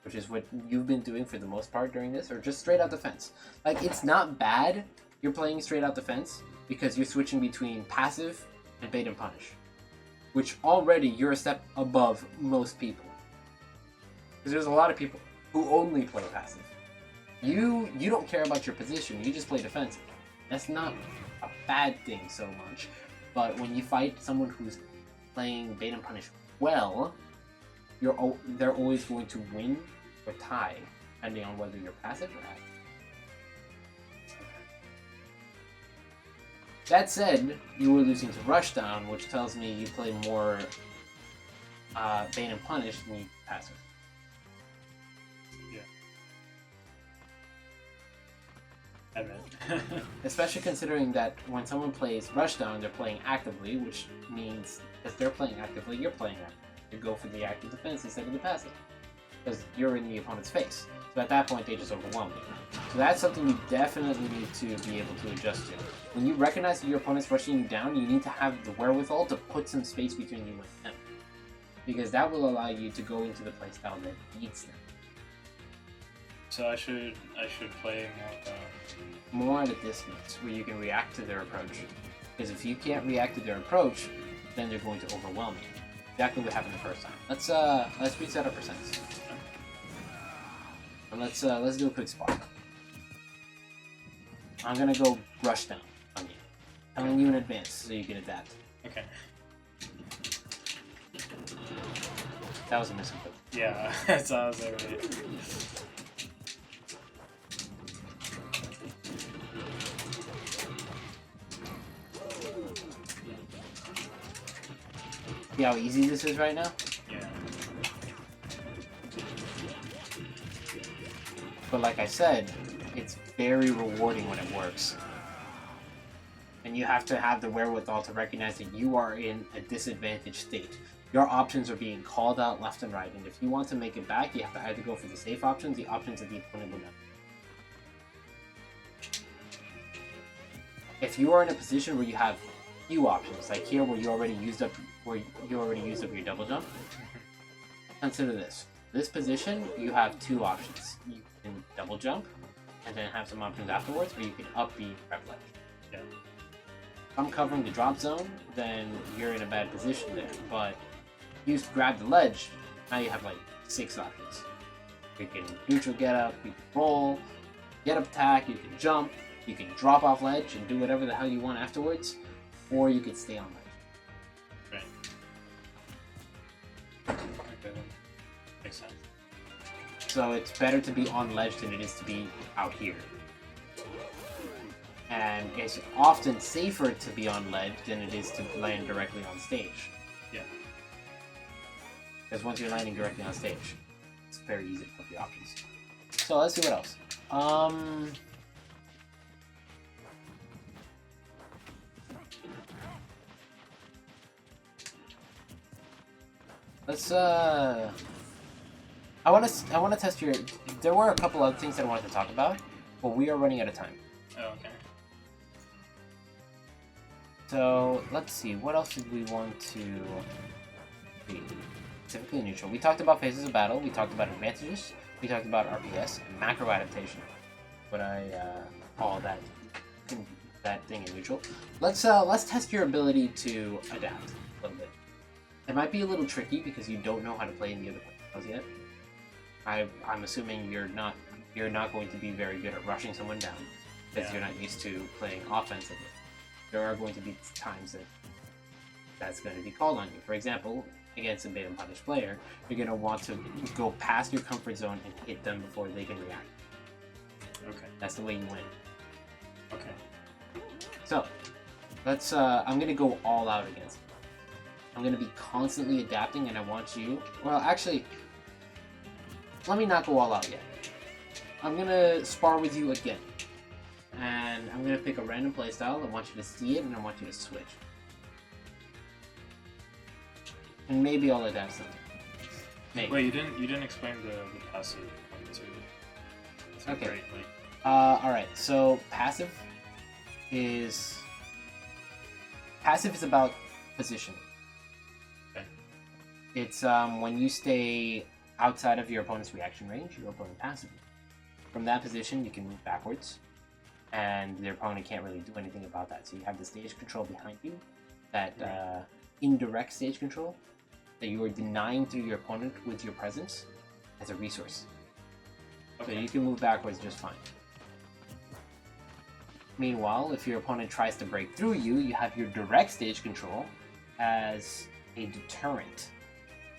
which is what you've been doing for the most part during this, or just straight out defense. Like, it's not bad you're playing straight out defense, because you're switching between passive and bait and punish. Which already you're a step above most people. Because there's a lot of people who only play passive. You don't care about your position, you just play defensive. That's not a bad thing so much, but when you fight someone who's playing bait and punish well, they're always going to win or tie, depending on whether you're passive or active. That said, you were losing to Rushdown, which tells me you play more bait and punish than you passive. Especially considering that when someone plays Rushdown, they're playing actively, which means if they're playing actively, you're playing actively. You go for the active defense instead of the passive, because you're in the opponent's face. So at that point, they just overwhelm you. So that's something you definitely need to be able to adjust to. When you recognize that your opponent's rushing you down, you need to have the wherewithal to put some space between you and them, because that will allow you to go into the playstyle that beats them. So I should play more at a distance where you can react to their approach. Because if you can't react to their approach, then they're going to overwhelm you. Exactly what happened the first time. Let's reset our percents. And let's do a quick spot. I'm gonna go rush down on you. Telling you in advance so you can adapt. Okay. That was a misinput. Yeah, that sounds like it. See how easy this is right now? Yeah. But like I said, it's very rewarding when it works. And you have to have the wherewithal to recognize that you are in a disadvantaged state. Your options are being called out left and right, and if you want to make it back, you have to either go for the safe options, the options that the opponent will never. If you are in a position where you have few options, like here where you already used up your double jump, consider this. This position, you have two options. You can double jump, and then have some options afterwards, or you can up B prep ledge. Yeah. If I'm covering the drop zone, then you're in a bad position there, but you grab the ledge, now you have like 6 options. You can neutral get up, you can roll, get up attack, you can jump, you can drop off ledge and do whatever the hell you want afterwards, or you could stay on ledge. Right. Okay, makes sense. So it's better to be on ledge than it is to be out here. And it's often safer to be on ledge than it is to land directly on stage. Yeah. Because once you're landing directly on stage, it's very easy to flip your options. So let's see what else. Let's I want to test your. There were a couple other things that I wanted to talk about, but we are running out of time. Oh, okay. So let's see. What else did we want to be? Specifically neutral. We talked about phases of battle. We talked about advantages. We talked about RPS and macro adaptation. What I call that thing in neutral. Let's test your ability to adapt a little bit. It might be a little tricky because you don't know how to play in the other styles yet. I'm assuming you're not going to be very good at rushing someone down because you're not used to playing offensively. There are going to be times that's going to be called on you. For example, against a bait and punish player, you're going to want to go past your comfort zone and hit them before they can react. Okay. That's the way you win. Okay. So, let's. I'm going to go all out against you. I'm going to be constantly adapting, and I want you. Well, actually, let me not go all out yet. I'm going to spar with you again. And I'm going to pick a random playstyle. I want you to see it, and I want you to switch. And maybe I'll adapt something. Maybe. Wait, you didn't explain the passive one too. It's okay. Great, like... Alright, so passive is about position. Okay. It's when you stay outside of your opponent's reaction range, your opponent passively. From that position, you can move backwards, and their opponent can't really do anything about that. So you have the stage control behind you, that indirect stage control that you are denying through your opponent with your presence as a resource. Okay. So you can move backwards just fine. Meanwhile, if your opponent tries to break through you, you have your direct stage control as a deterrent.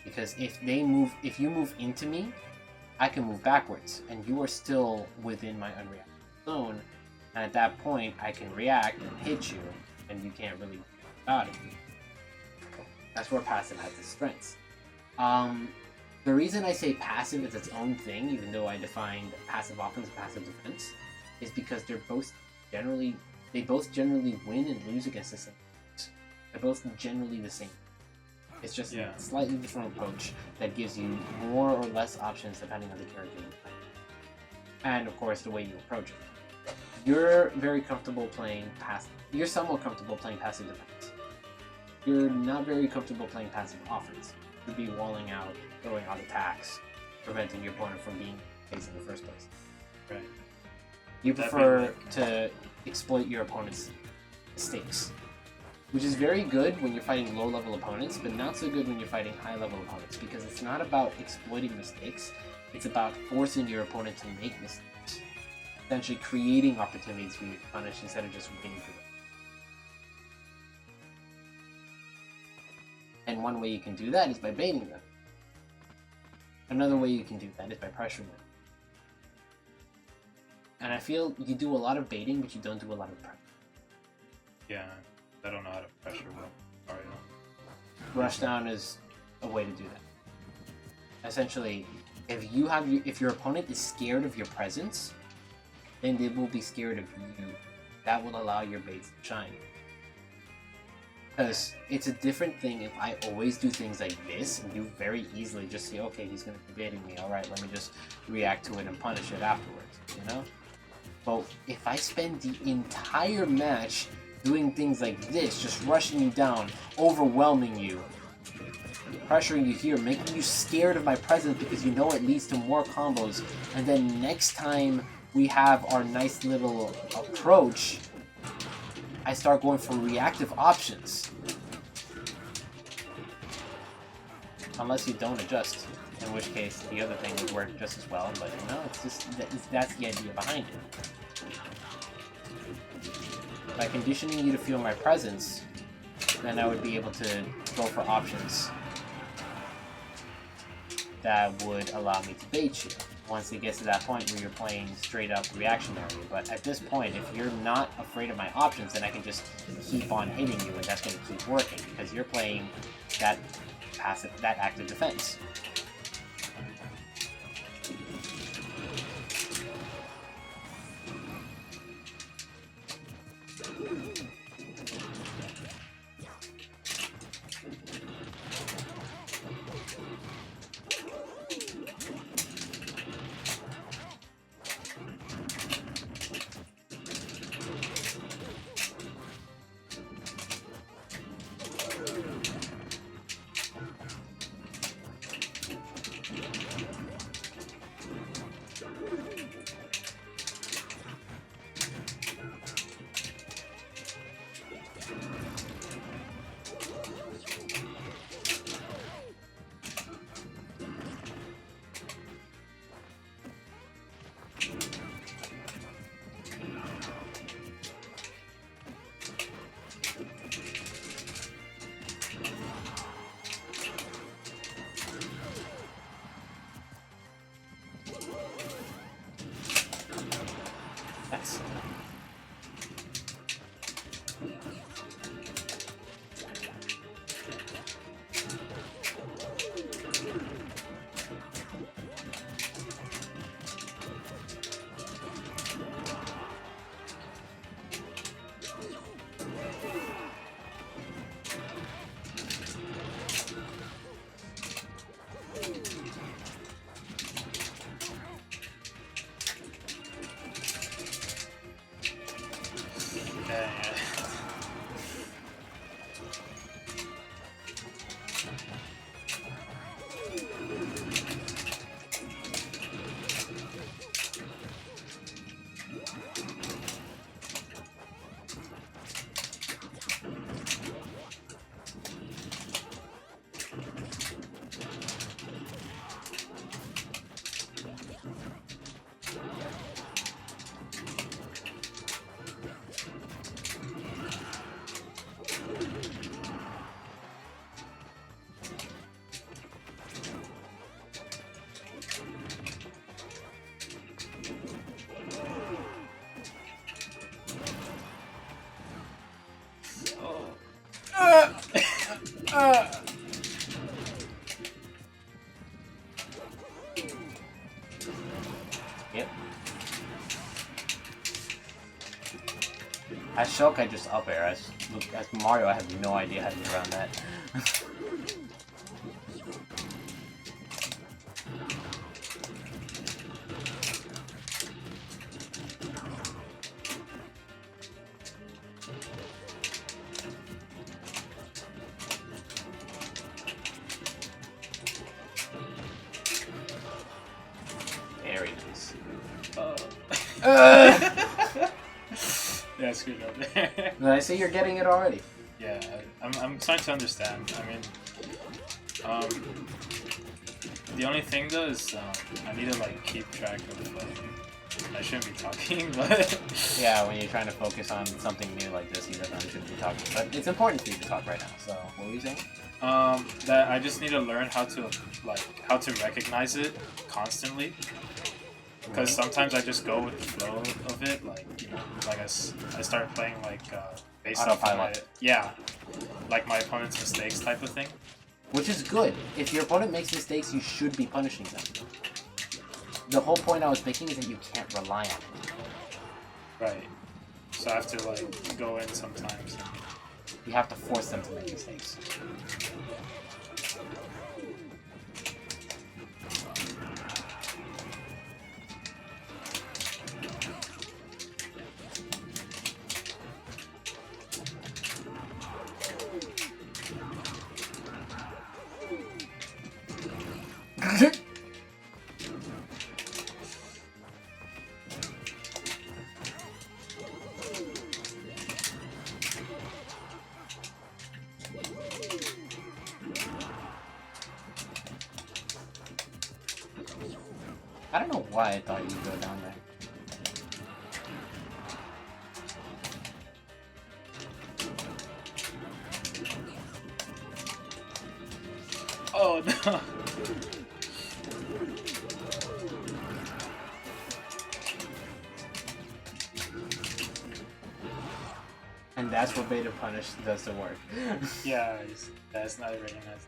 Because if you move into me, I can move backwards, and you are still within my unreacted zone. And at that point, I can react and hit you, and you can't really do about it. That's where passive has its strengths. The reason I say passive is its own thing, even though I defined passive offense and passive defense, is because they both generally win and lose against the same teams. They're both generally the same. It's just a slightly different approach that gives you more or less options depending on the character you're playing. And of course, the way you approach it. You're very comfortable playing passive. You're somewhat comfortable playing passive defense. You're not very comfortable playing passive offense. You'd be walling out, throwing out attacks, preventing your opponent from being faced in the first place. Right. You prefer to exploit your opponent's mistakes, which is very good when you're fighting low-level opponents, but not so good when you're fighting high-level opponents, because it's not about exploiting mistakes, it's about forcing your opponent to make mistakes, essentially creating opportunities for you to punish instead of just waiting for them. And one way you can do that is by baiting them. Another way you can do that is by pressuring them. And I feel you do a lot of baiting, but you don't do a lot of pressure. Yeah, I don't know how to pressure well. Sorry. Rushdown is a way to do that. Essentially, if your opponent is scared of your presence, then they will be scared of you. That will allow your baits to shine. Because it's a different thing if I always do things like this, and you very easily just say, okay, he's going to be baiting me, alright, let me just react to it and punish it afterwards, you know? But if I spend the entire match doing things like this, just rushing you down, overwhelming you, pressuring you here, making you scared of my presence because you know it leads to more combos, and then next time we have our nice little approach, I start going for reactive options. Unless you don't adjust. In which case, the other thing would work just as well, but no, it's just, that's the idea behind it. By conditioning you to feel my presence, then I would be able to go for options that would allow me to bait you once it gets to that point where you're playing straight up reactionary. But at this point, if you're not afraid of my options, then I can just keep on hitting you, and that's going to keep working because you're playing that passive, that active defense. Yep. As Shulk, I just up air. As Mario, I have no idea how to get around that. Very nice. Yeah, screwed up there. Did I say you're getting it already? Yeah, I'm starting to understand. I mean, the only thing though is I need to like keep track of. I shouldn't be talking, but Yeah, when you're trying to focus on something new like this, you definitely shouldn't be talking. But it's important for you to talk right now. So, what were you saying? that I just need to learn how to recognize it constantly. Because sometimes I just go with the flow of it, like, you know, like I start playing like based off of my, yeah, like my opponent's mistakes type of thing. Which is good. If your opponent makes mistakes, you should be punishing them. The whole point I was making is that you can't rely on it. Right. So I have to like go in sometimes. You have to force them to make mistakes. I don't know why I thought you'd go down there. Oh no! And that's what Beta Punish does the work. Yeah, that's not very nice.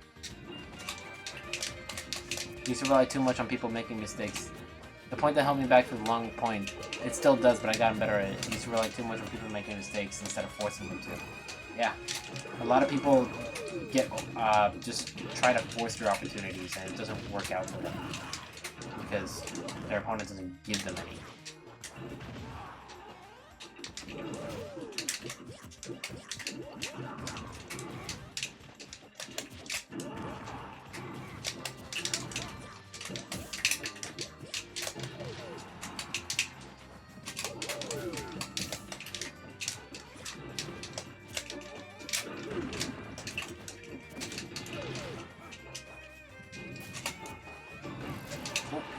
You used to rely too much on people making mistakes. The point that held me back for the long point, it still does, but I gotten better at it. I used to rely too much on people making mistakes instead of forcing them to. Yeah. A lot of people get just try to force their opportunities, and it doesn't work out for them because their opponent doesn't give them any.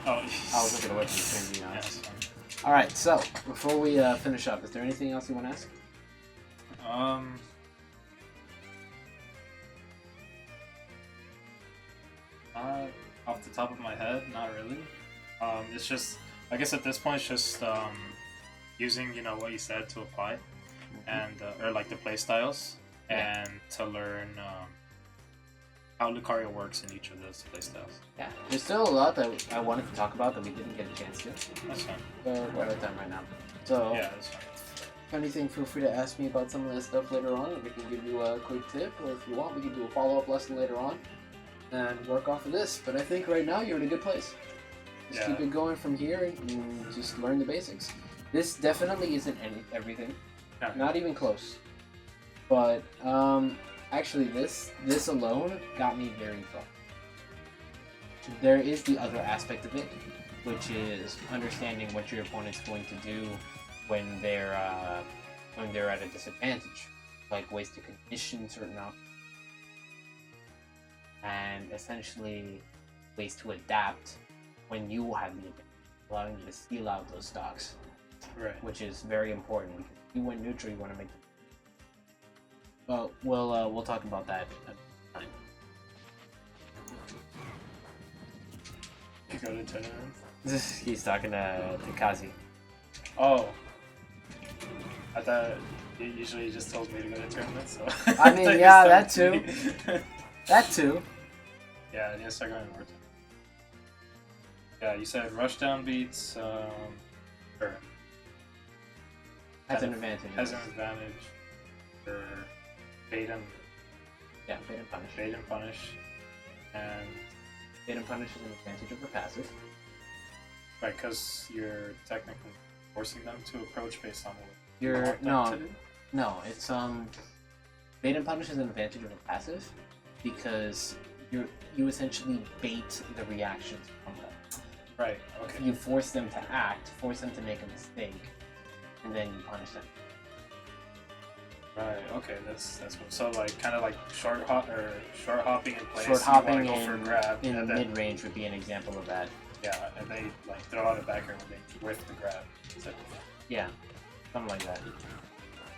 Oh, I was looking away from the screen, you know. yes. Alright, so, before we finish up, is there anything else you want to ask? Off the top of my head, not really. It's just, I guess at this point, it's just using, you know, what you said to apply, and or like the play styles, and to learn how Lucario works in each of those play styles. Yeah, there's still a lot that I wanted to talk about that we didn't get a chance to. That's fine. We're out of time right now. So, Yeah, that's fine. if anything, feel free to ask me about some of this stuff later on, and we can give you a quick tip, or if you want, we can do a follow-up lesson later on and work off of this. But I think right now you're in a good place. Just keep it going from here and just learn the basics. This definitely isn't everything. No. Not even close. But actually this alone got me very far. There is the other aspect of it, which is understanding what your opponent's going to do when they're at a disadvantage, like ways to condition certain outcomes, and essentially ways to adapt when you have the advantage, allowing you to steal out those stocks, Right. which is very important because if you win neutral, you want to make. Well, we'll talk about that at the time. You go to tournaments? He's talking to Kazi. Oh. I thought usually you just told me to go to tournaments, so... I mean, yeah, that too. That too. Yeah, I need to start going to more tournaments. Yeah, you said rushdown beats, or... Has an advantage. Has an advantage for bait and... Yeah, bait and punish. Bait and punish. And... Bait and punish is an advantage over passive. Right, because you're technically forcing them to approach based on what you You're want them to do? no, it's bait and punish is an advantage over passive because you essentially bait the reactions from them. Right, okay. You force them to act, force them to make a mistake, and then you punish them. Right, okay, that's what. So like kind of like short hopping in place. Short hopping you wanna go for a grab, in and then, mid range would be an example of that. yeah, and they like throw out a backer when they whiff the grab. So, Yeah, something like that.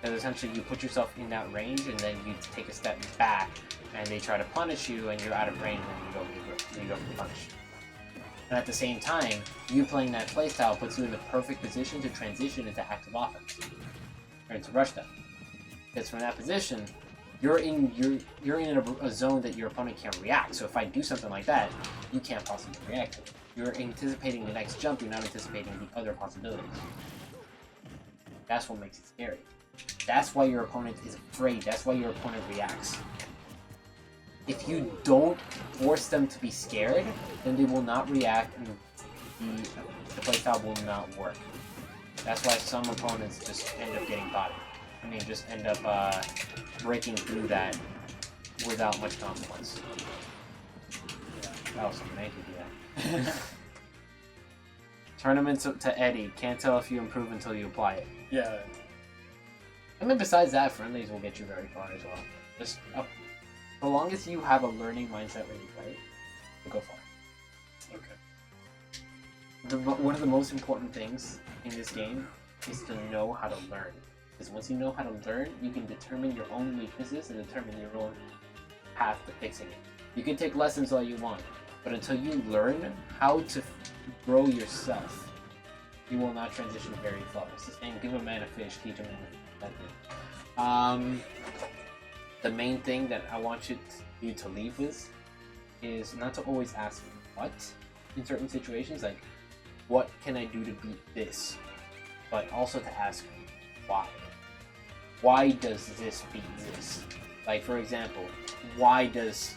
Because essentially you put yourself in that range and then you take a step back and they try to punish you and you're out of range and you go for the punish. And at the same time, you playing that playstyle puts you in the perfect position to transition into active offense. Or into rushdown. Because from that position, you're in a zone that your opponent can't react. So if I do something like that, you can't possibly react to it. You're anticipating the next jump, you're not anticipating the other possibilities. That's what makes it scary. That's why your opponent is afraid. That's why your opponent reacts. If you don't force them to be scared, then they will not react and the playstyle will not work. That's why some opponents just end up getting bodied. I mean, just end up breaking through that without much consequence. Oh, some make you do that. Tournaments to Eddie. Can't tell if you improve until you apply it. yeah, I mean, besides that, friendlies will get you very far as well. Just so long as you have a learning mindset when you play, you'll go far. okay. one of the most important things in this game is to know how to learn. Because once you know how to learn, you can determine your own weaknesses and determine your own path to fixing it. You can take lessons all you want, but until you learn how to grow yourself, you will not transition very far. It's the same, give a man a fish, teach a man a method. The main thing that I want you to leave with is not to always ask what in certain situations, like what can I do to beat this, but also to ask why. Why does this beat this? Like, for example, why does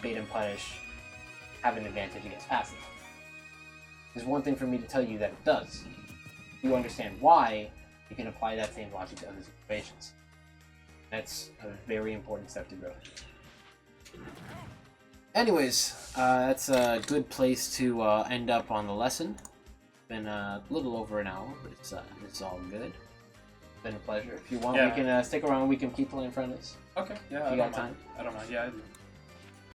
bait and punish have an advantage against passive? There's one thing for me to tell you that it does. If you understand why, you can apply that same logic to other situations. That's a very important step to grow. Anyways, that's a good place to end up on the lesson. Been a little over an hour, but it's all good. Been a pleasure. If you want, we can stick around. We can keep playing friendless. Okay. Yeah. If you got time. I don't mind. Yeah.